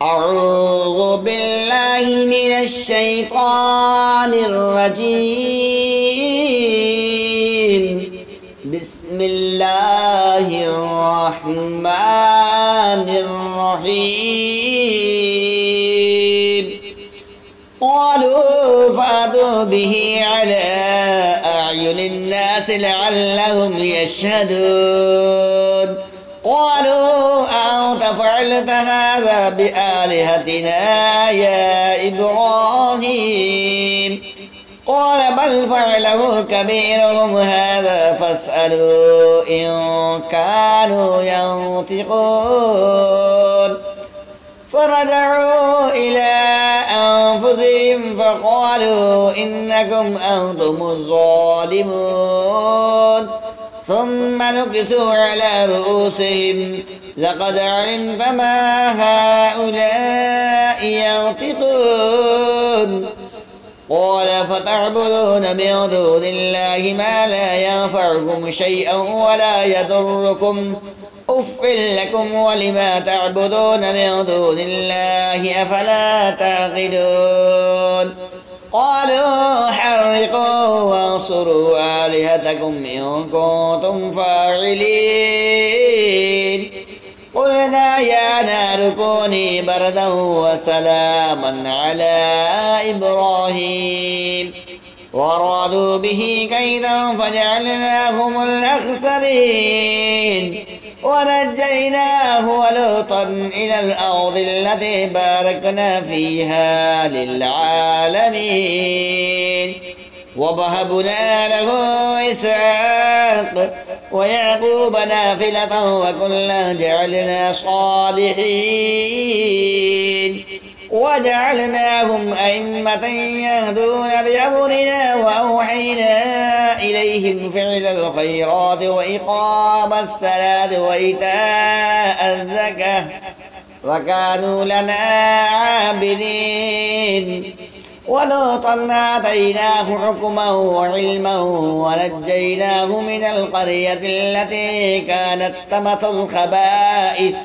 أعوذ بالله من الشيطان الرجيم. بسم الله الرحمن الرحيم. قالوا فأتوا به على أعين الناس لعلهم يشهدون. قالوا أنت فعلت هذا بآلهتنا يا إبراهيم؟ قال بل فعله كبيرهم هذا فاسألوا إن كانوا ينطقون. فرجعوا إلى أنفسهم فقالوا إنكم أنتم الظالمون. ثم نكسوا على رؤوسهم لقد علمت ما هؤلاء ينطقون. قال فتعبدون من دون الله ما لا ينفعكم شيئا ولا يضركم أف لكم ولما تعبدون من دون الله أفلا تعقلون. قالوا حرقوا وانصروا آلهتكم إن كنتم فاعلين. قلنا يا نار كوني بردا وسلاما على إبراهيم وأرادوا به كيدا فجعلناهم الأخسرين ونجيناه ولوطا إلى الأرض التي باركنا فيها للعالمين. ووهبنا له إسحاق ويعقوب نافلة وكلا جعلنا صالحين وجعلناهم أئمة يهدون بأمرنا وأوحينا إليهم فعل الخيرات وإقام الصلاة وإيتاء الزكاة وكانوا لنا عابدين. ولوطا آتيناه حكما وعلما ونجيناه من القرية التي كانت تمثل الخبائث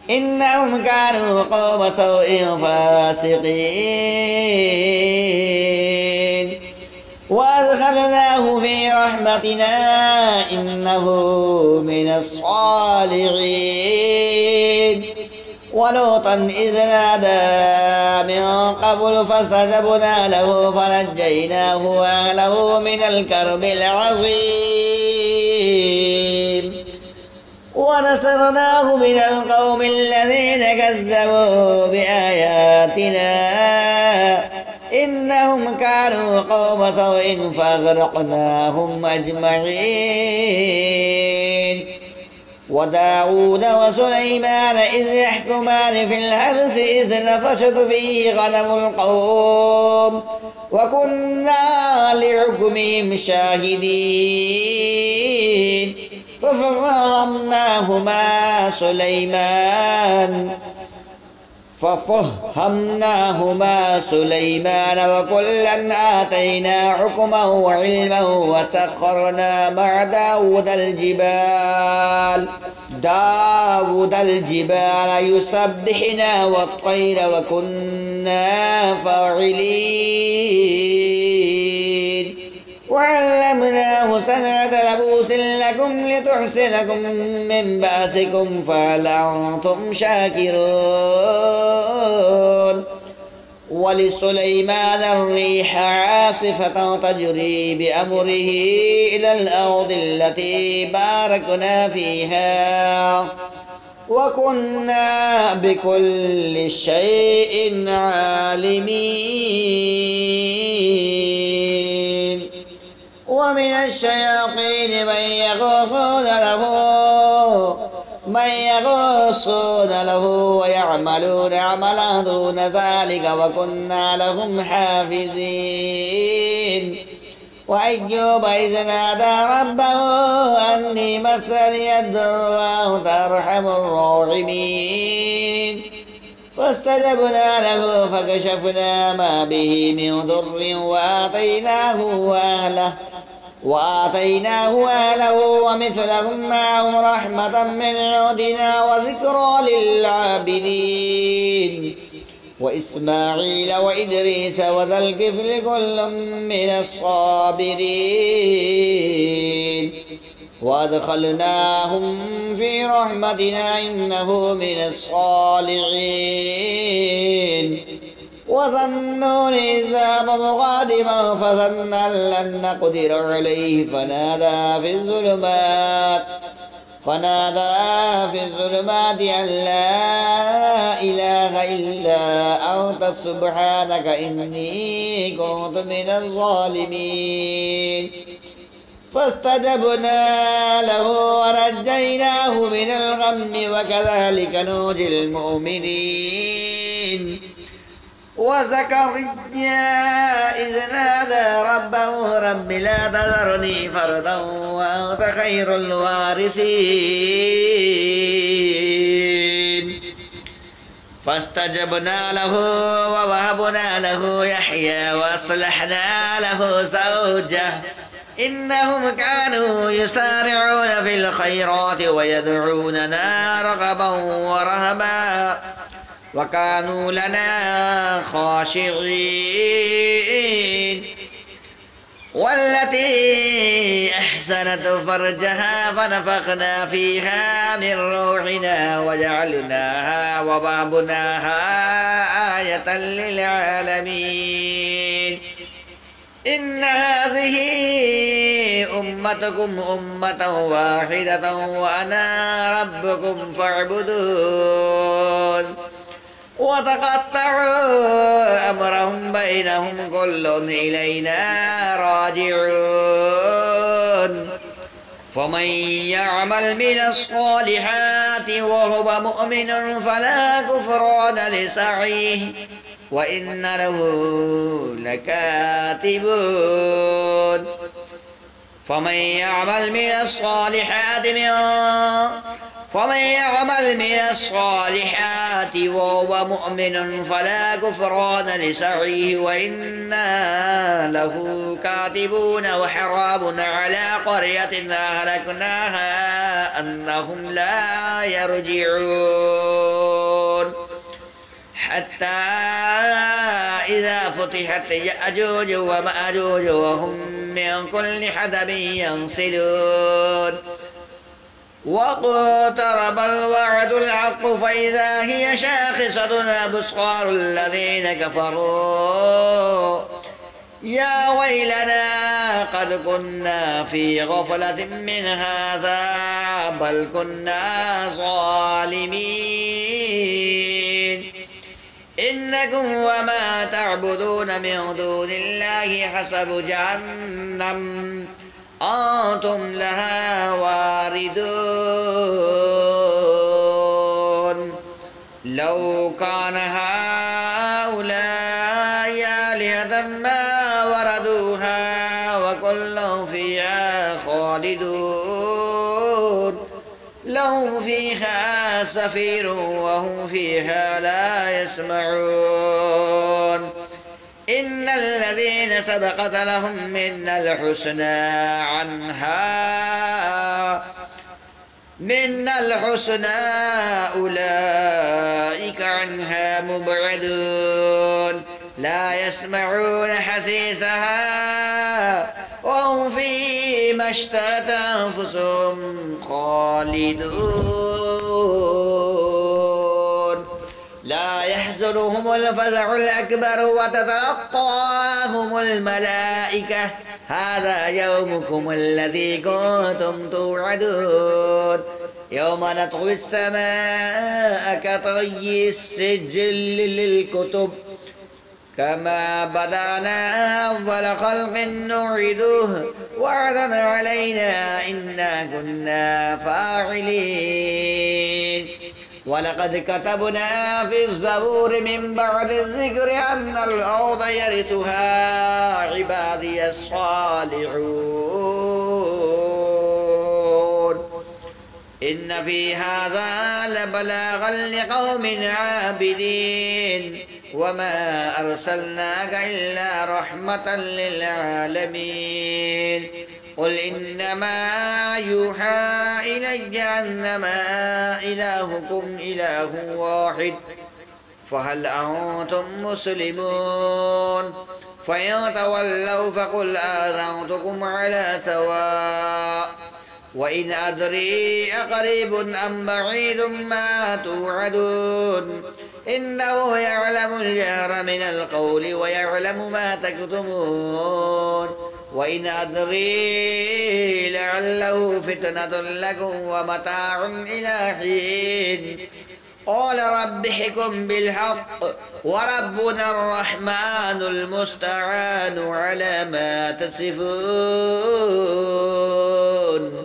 إنهم كانوا قوم سوء فاسقين. وأدخلناه في رحمتنا إنه من الصالحين. ولوطا إذ نادى من قبل فاستجبنا له فنجيناه وأهله من الكرب العظيم ونصرناه من القوم الذين كذبوا بآياتنا إنهم كانوا قوم سوء فأغرقناهم أجمعين. وداود وسليمان إذ يحكمان في الحرث إذ نفشت فيه غنم القوم وكنا لحكمهم شاهدين. ففهمناهما سليمان وكلا آتينا حكما وعلما وسخرنا مع داود الجبال يسبحنا والطير وكنا فاعلين. وعلمناه صنعة لبوس لكم لتحسنكم من بأسكم فهل أنتم شاكرون. ولسليمان الريح عاصفة تجري بأمره إلى الأرض التي باركنا فيها وكنا بكل شيء عالمين. ومن الشياطين من يغوصون له ويعملون عملا دون ذلك وكنا لهم حافظين. وأيوب إذ نادى ربه أني مسني الضر وأنت أرحم الراحمين فاستجبنا له فكشفنا ما به من ضر وآتيناه أهله ومثلهم معهم رحمة من عندنا وذكرى للعابدين. وإسماعيل وإدريس وذا الكفل كل من الصابرين وأدخلناهم في رحمتنا إنه من الصالحين وذا النون إذ ذهب مغاضبا فظن أن لن نقدر عليه فنادى في الظلمات أن لا إله إلا أنت سبحانك إني كنت من الظالمين فاستجبنا له ونجيناه من الغم وكذلك ننجي المؤمنين وزكريا إذ نادى ربه رب لا تذرني فردا وأنت خير الوارثين فاستجبنا له ووهبنا له يحيى وأصلحنا له زوجه إنهم كانوا يسارعون في الخيرات ويدعوننا رغبا ورهبا وكانوا لنا خاشعين والتي أحسنت فرجها فنفخنا فيها من روحنا وجعلناها ووهبناها آية للعالمين إن هذه أمتكم أمة واحدة وأنا ربكم فاعبدون وتقطعوا أمرهم بينهم كل إلينا راجعون فمن يعمل من الصالحات وهو مؤمن فلا كفران لسعيه وإن له لكاتبون فمن يعمل من الصالحات وهو مؤمن فلا كفران لسعيه وإنا له كاتبون وحرام على قرية أهلكناها أنهم لا يرجعون حتى إذا فتحت يأجوج ومأجوج وهم من كل حدب ينسلون واقترب الوعد الحق فإذا هي شاخصة أبصار الذين كفروا يا ويلنا قد كنا في غفلة من هذا بل كنا ظالمين إنكم وما تعبدون من دون الله حسب جهنم أنتم لها واردون لو كان هؤلاء آلهة ما وردوها وكل فيها خالدون لهم فيها زفير وهم فيها لا يسمعون إن الذين سبقت لهم منا الحسنى أولئك عنها مبعدون لا يسمعون حسيسها وهم فيما اشتهت أنفسهم خالدون لا يحزنهم الفزع الأكبر وتتلقاهم الملائكة هذا يومكم الذي كنتم توعدون يوم نطوي السماء كطي السجل للكتب كما بدأنا أول خلق نعيده وعدا علينا إنا كنا فاعلين ولقد كتبنا في الزبور من بعد الذكر أن الأرض يرثها عبادي الصالحون إن في هذا لبلاغا لقوم عابدين وما أرسلناك إلا رحمة للعالمين قل إنما يوحى إلي أنما إلهكم إله واحد فهل أنتم مسلمون فإن تولوا فقل آذنتكم على سواء وإن أدري أقريب أم بعيد ما توعدون إنه يعلم الجهر من القول ويعلم ما تكتمون وإن أدري لعله فتنة لكم ومتاع إلى حين قال رب احكم بالحق وربنا الرحمن المستعان على ما تصفون.